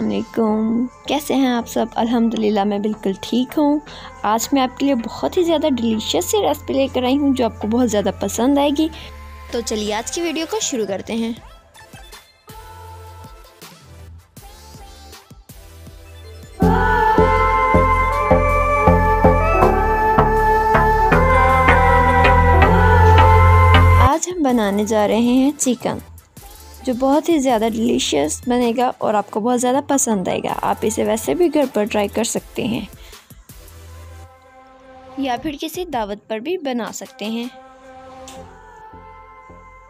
अस्सलामुअलैकुम। कैसे हैं आप सब? अल्हम्दुलिल्लाह मैं बिल्कुल ठीक हूँ। आज मैं आपके लिए बहुत ही ज़्यादा डिलीशियस सी रेसिपी लेकर आई हूँ जो आपको बहुत ज़्यादा पसंद आएगी। तो चलिए आज की वीडियो को शुरू करते हैं। आज हम बनाने जा रहे हैं चिकन, जो बहुत ही ज़्यादा डिलीशियस बनेगा और आपको बहुत ज़्यादा पसंद आएगा। आप इसे वैसे भी घर पर ट्राई कर सकते हैं या फिर किसी दावत पर भी बना सकते हैं।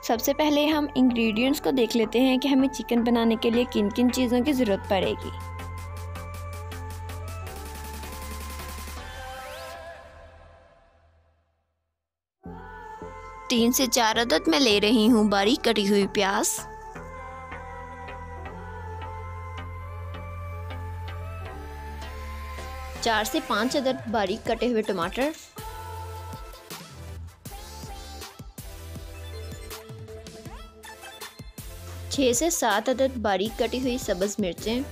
सबसे पहले हम इंग्रेडिएंट्स को देख लेते हैं कि हमें चिकन बनाने के लिए किन किन चीज़ों की ज़रूरत पड़ेगी। तीन से चार अदद मैं ले रही हूँ बारीक कटी हुई प्याज, 4 से 5 अदद बारीक कटे हुए टमाटर, 6 से 7 अदद बारीक कटी हुई सब्ज़ मिर्चें,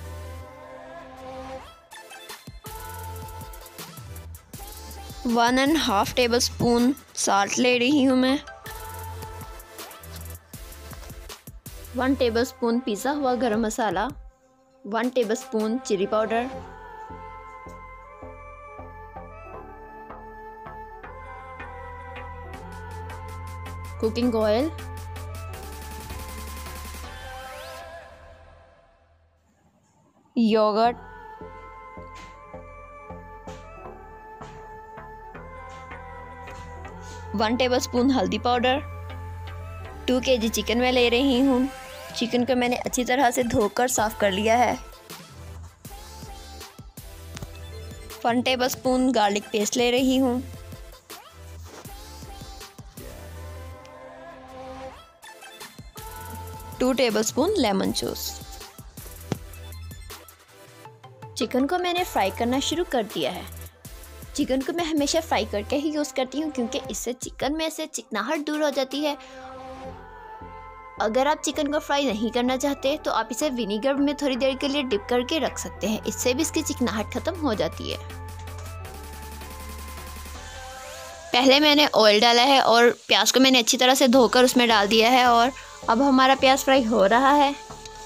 1½ टेबलस्पून साल्ट ले रही हूँ मैं, 1 टेबलस्पून पिसा हुआ garam masala, 1 tablespoon chili powder, cooking oil, yogurt, one tablespoon हल्दी पाउडर, 2 kg चिकन मैं ले रही हूँ। चिकन को मैंने अच्छी तरह से धोकर साफ़ कर लिया है। 1 टेबलस्पून गार्लिक पेस्ट ले रही हूँ। 2 टेबलस्पून लेमन जूस। चिकन को मैंने फ्राई करना शुरू कर दिया है। चिकन को मैं हमेशा फ्राई करके ही यूज़ करती हूँ क्योंकि इससे चिकन में से चिकनाहट दूर हो जाती है। अगर आप चिकन को फ्राई नहीं करना चाहते तो आप इसे विनीगर में थोड़ी देर के लिए डिप करके रख सकते हैं, इससे भी इसकी चिकनाहट ख़त्म हो जाती है। पहले मैंने ऑयल डाला है और प्याज को मैंने अच्छी तरह से धोकर उसमें डाल दिया है और अब हमारा प्याज फ्राई हो रहा है।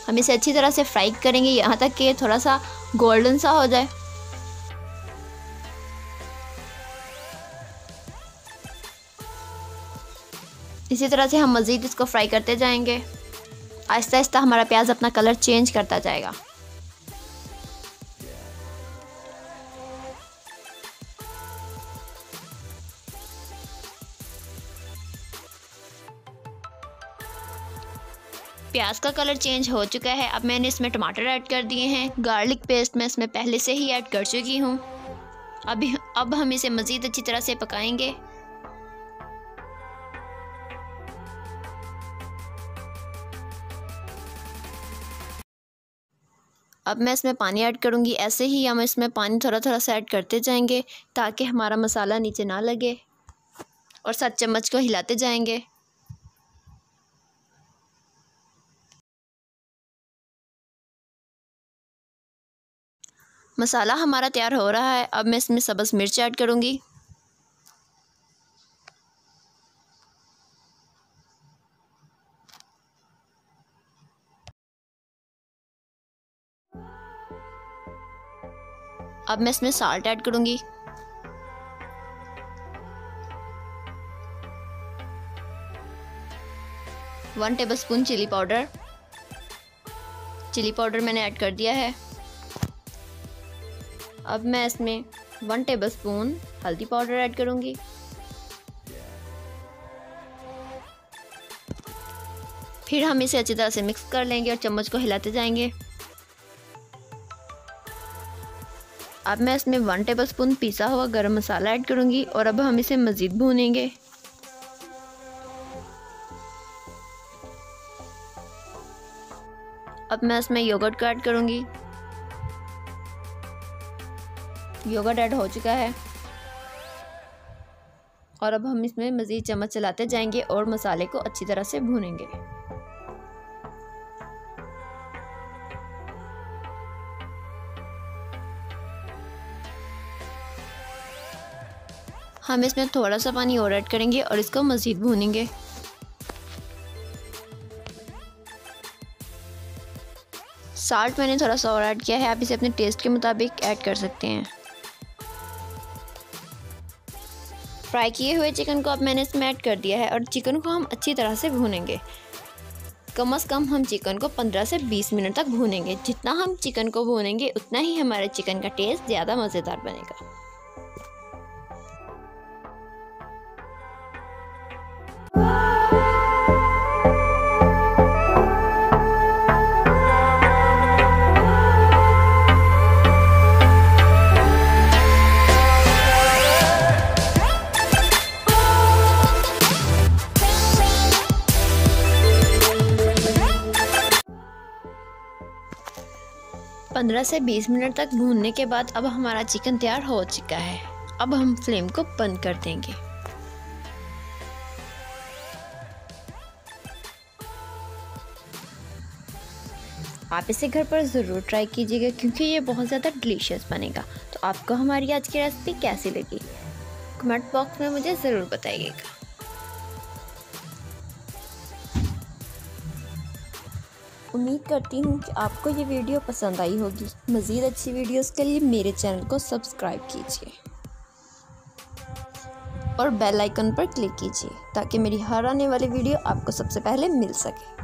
हम इसे अच्छी तरह से फ्राई करेंगे यहाँ तक कि थोड़ा सा गोल्डन सा हो जाए। इसी तरह से हम मज़ीद इसको फ्राई करते जाएंगे। आहिस्ता आहिस्ता हमारा प्याज अपना कलर चेंज करता जाएगा। प्याज का कलर चेंज हो चुका है। अब मैंने इसमें टमाटर ऐड कर दिए हैं। गार्लिक पेस्ट मैं इसमें पहले से ही ऐड कर चुकी हूँ। अब हम इसे मज़ीद अच्छी तरह से पकाएंगे। अब मैं इसमें पानी ऐड करूँगी। ऐसे ही हम इसमें पानी थोड़ा थोड़ा सा ऐड करते जाएंगे ताकि हमारा मसाला नीचे ना लगे, और साथ चम्मच को हिलाते जाएंगे। मसाला हमारा तैयार हो रहा है। अब मैं इसमें सब्ज़ मिर्च ऐड करूँगी। अब मैं इसमें साल्ट ऐड करूँगी। वन टेबलस्पून चिली पाउडर मैंने ऐड कर दिया है। अब मैं इसमें 1 टेबलस्पून हल्दी पाउडर ऐड करूँगी। फिर हम इसे अच्छी तरह से मिक्स कर लेंगे और चम्मच को हिलाते जाएंगे। अब मैं इसमें 1 टेबलस्पून पिसा हुआ गरम मसाला ऐड करूँगी और अब हम इसे मज़ीद भूनेंगे। अब मैं इसमें योगर्ट को ऐड करूँगी। योगर्ट ऐड हो चुका है और अब हम इसमें मज़ीद चम्मच चलाते जाएंगे और मसाले को अच्छी तरह से भूनेंगे। हम इसमें थोड़ा सा पानी और ऐड करेंगे और इसको मज़ीद भूनेंगे। साल्ट मैंने थोड़ा सा और ऐड किया है, आप इसे अपने टेस्ट के मुताबिक ऐड कर सकते हैं। फ्राई किए हुए चिकन को अब मैंने इसमें ऐड कर दिया है और चिकन को हम अच्छी तरह से भूनेंगे। कम से कम हम चिकन को 15 से 20 मिनट तक भूनेंगे। जितना हम चिकन को भूनेंगे उतना ही हमारे चिकन का टेस्ट ज़्यादा मज़ेदार बनेगा। पंद्रह से 20 मिनट तक भूनने के बाद अब हमारा चिकन तैयार हो चुका है। अब हम फ्लेम को बंद कर देंगे। आप इसे घर पर ज़रूर ट्राई कीजिएगा क्योंकि ये बहुत ज़्यादा डिलीशियस बनेगा। तो आपको हमारी आज की रेसिपी कैसी लगी कमेंट बॉक्स में मुझे ज़रूर बताइएगा। उम्मीद करती हूँ कि आपको ये वीडियो पसंद आई होगी। मज़ीद अच्छी वीडियोस के लिए मेरे चैनल को सब्सक्राइब कीजिए और बेल आइकन पर क्लिक कीजिए ताकि मेरी हर आने वाली वीडियो आपको सबसे पहले मिल सके।